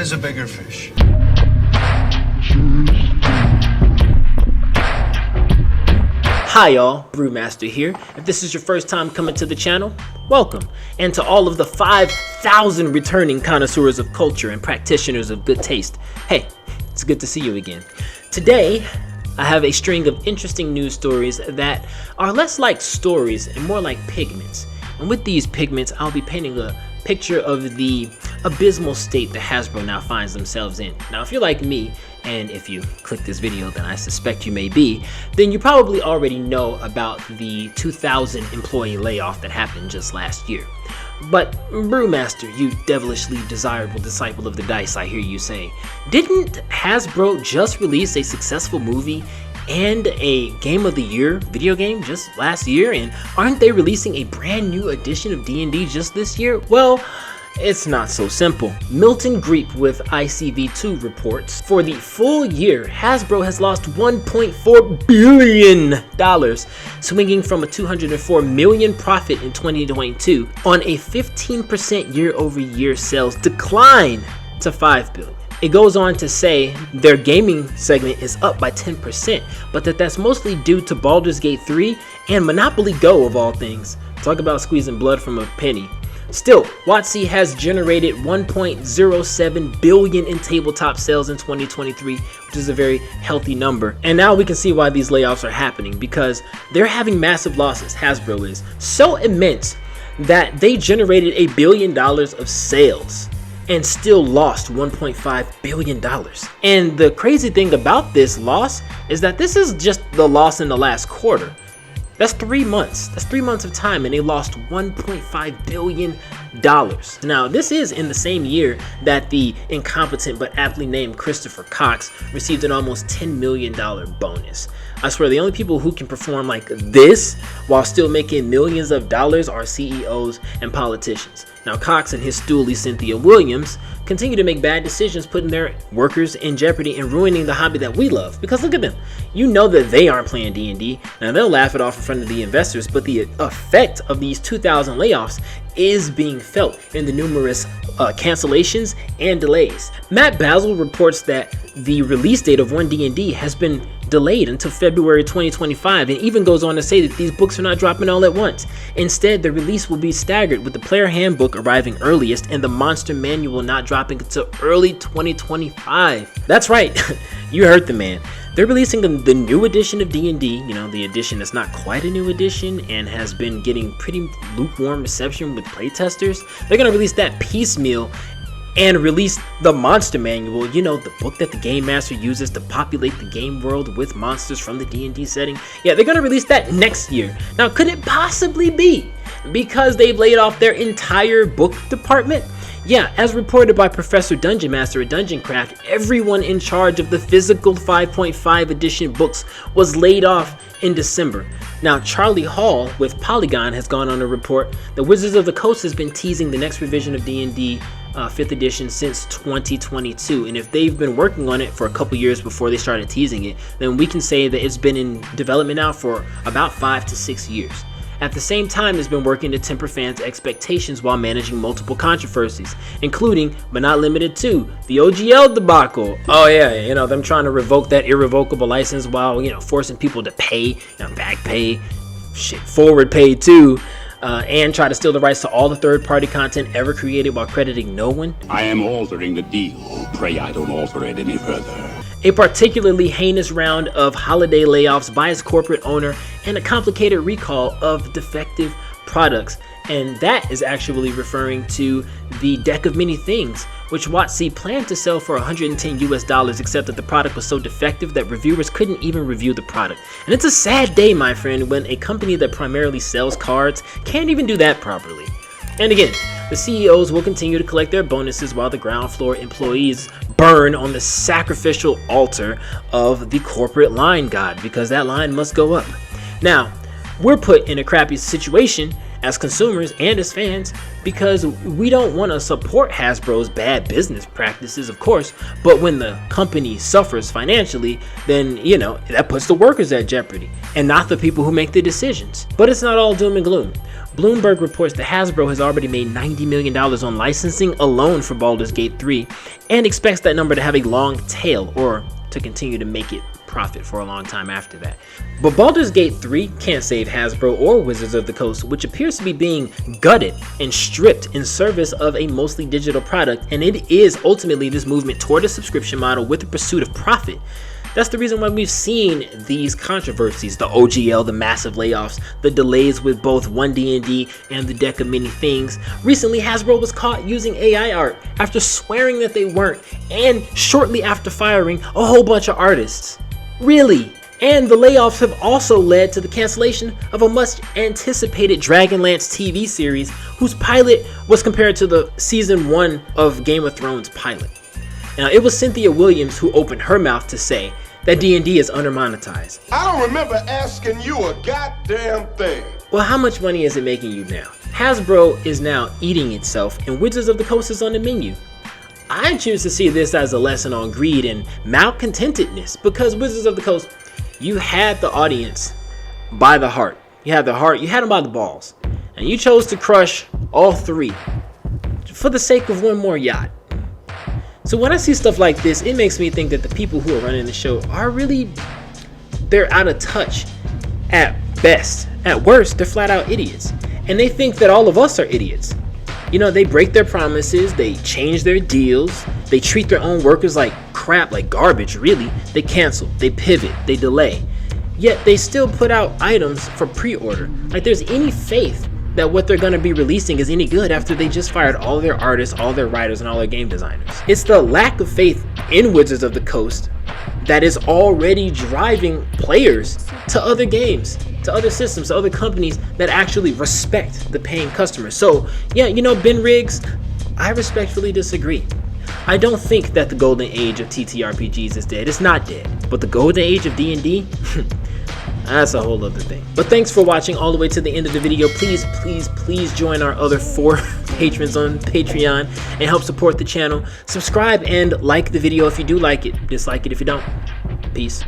always a bigger fish. Hi y'all, Brewmaster here. If this is your first time coming to the channel, welcome. And to all of the 5,000 returning connoisseurs of culture and practitioners of good taste, hey, it's good to see you again. Today, I have a string of interesting news stories that are less like stories and more like pigments. And with these pigments, I'll be painting a picture of the abysmal state that Hasbro now finds themselves in. Now, if you're like me, and if you click this video, then I suspect you may be, then you probably already know about the 2,000 employee layoff that happened just last year. But Brewmaster, you devilishly desirable disciple of the dice, I hear you say, didn't Hasbro just release a successful movie and a Game of the Year video game just last year? And aren't they releasing a brand new edition of DnD just this year? Well, it's not so simple. Milton Greep with ICV2 reports, for the full year, Hasbro has lost $1.4 billion, swinging from a $204 million profit in 2022 on a 15% year-over-year sales decline to $5 billion. It goes on to say their gaming segment is up by 10%, but that's mostly due to Balers Gate 3 and Monopoly Go of all things. Talk about squeezing blood from a penny. Still, WotC has generated $1.07 billion in tabletop sales in 2023, which is a very healthy number. And now we can see why these layoffs are happening, because they're having massive losses. Hasbro is so immense that they generated $1 billion of sales and still lost $1.5 billion. And the crazy thing about this loss is that this is just the loss in the last quarter. That's 3 months. That's 3 months of time, and they lost $1.5 billion. Now, this is in the same year that the incompetent but aptly named Christopher Cox received an almost $10 million bonus. I swear, the only people who can perform like this while still making millions of dollars are CEOs and politicians. Now, Cox and his stoolie Cynthia Williams continue to make bad decisions, putting their workers in jeopardy and ruining the hobby that we love. Because look at them. You know that they aren't playing D&D. Now, they'll laugh it off in front of the investors, but the effect of these 2,000 layoffs is being felt in the numerous cancellations and delays. Matt Basil reports that the release date of One D&D has been delayed until February 2025, and even goes on to say that these books are not dropping all at once. Instead, the release will be staggered, with the player handbook arriving earliest and the monster manual not dropping until early 2025. That's right, you heard the man. They're releasing the new edition of D&D, you know, the edition that's not quite a new edition and has been getting pretty lukewarm reception with playtesters. They're going to release that piecemeal and release the monster manual, you know, the book that the game master uses to populate the game world with monsters from the D&D setting. Yeah, they're going to release that next year. Now, could it possibly be because they've laid off their entire book department? Yeah, as reported by Professor Dungeon Master at Dungeon Craft, everyone in charge of the physical 5.5 edition books was laid off in December. Now, Charlie Hall with Polygon has gone on to report that Wizards of the Coast has been teasing the next revision of D&D 5th edition since 2022, and if they've been working on it for a couple years before they started teasing it, then we can say that it's been in development now for about 5 to 6 years. At the same time, it's been working to temper fans' expectations while managing multiple controversies, including, but not limited to, the OGL debacle. Oh yeah, you know, them trying to revoke that irrevocable license while, you know, forcing people to pay, you know, back pay, shit, forward pay too, and try to steal the rights to all the third-party content ever created while crediting no one. I am altering the deal. Pray I don't alter it any further. A particularly heinous round of holiday layoffs by its corporate owner, and a complicated recall of defective products. And that is actually referring to the Deck of Many Things, which WotC planned to sell for $110 US, except that the product was so defective that reviewers couldn't even review the product. And it's a sad day, my friend, when a company that primarily sells cards can't even do that properly. And again, the CEOs will continue to collect their bonuses while the ground floor employees burn on the sacrificial altar of the corporate line god, because that line must go up. Now, we're put in a crappy situation as consumers and as fans, because we don't want to support Hasbro's bad business practices, of course, but when the company suffers financially, then, you know, that puts the workers at jeopardy and not the people who make the decisions. But it's not all doom and gloom. Bloomberg reports that Hasbro has already made $90 million on licensing alone for Balers Gate 3 and expects that number to have a long tail, or to continue to make it profit for a long time after that. But Baldur's Gate 3 can't save Hasbro or Wizards of the Coast, which appears to be being gutted and stripped in service of a mostly digital product, and it is ultimately this movement toward a subscription model with the pursuit of profit. That's the reason why we've seen these controversies, the OGL, the massive layoffs, the delays with both one DnD and the Deck of Many Things. Recently, Hasbro was caught using AI art after swearing that they weren't, and shortly after firing a whole bunch of artists. Really? And the layoffs have also led to the cancellation of a much anticipated Dragonlance TV series, whose pilot was compared to the season 1 of Game of Thrones pilot. Now, it was Cynthia Williams who opened her mouth to say that D&D is undermonetized. I don't remember asking you a goddamn thing. Well, how much money is it making you now? Hasbro is now eating itself, and Wizards of the Coast is on the menu. I choose to see this as a lesson on greed and malcontentedness, because Wizards of the Coast, you had the audience by the heart. You had the heart, you had them by the balls, and you chose to crush all three for the sake of one more yacht. So when I see stuff like this, it makes me think that the people who are running the show are really, they're out of touch at best. At worst, they're flat out idiots. And they think that all of us are idiots. You know, they break their promises, they change their deals, they treat their own workers like crap, like garbage, really. They cancel, they pivot, they delay. Yet they still put out items for pre-order. Like there's any faith that what they're going to be releasing is any good after they just fired all their artists, all their writers, and all their game designers. It's the lack of faith in Wizards of the Coast that is already driving players to other games, to other systems, to other companies that actually respect the paying customers. So yeah, you know, Ben Riggs, I respectfully disagree. I don't think that the golden age of TTRPGs is dead. It's not dead. But the golden age of D&D, that's a whole other thing. But thanks for watching all the way to the end of the video. Please, please, please join our other 4 patrons on Patreon and help support the channel. Subscribe and like the video if you do like it. Dislike it if you don't. Peace.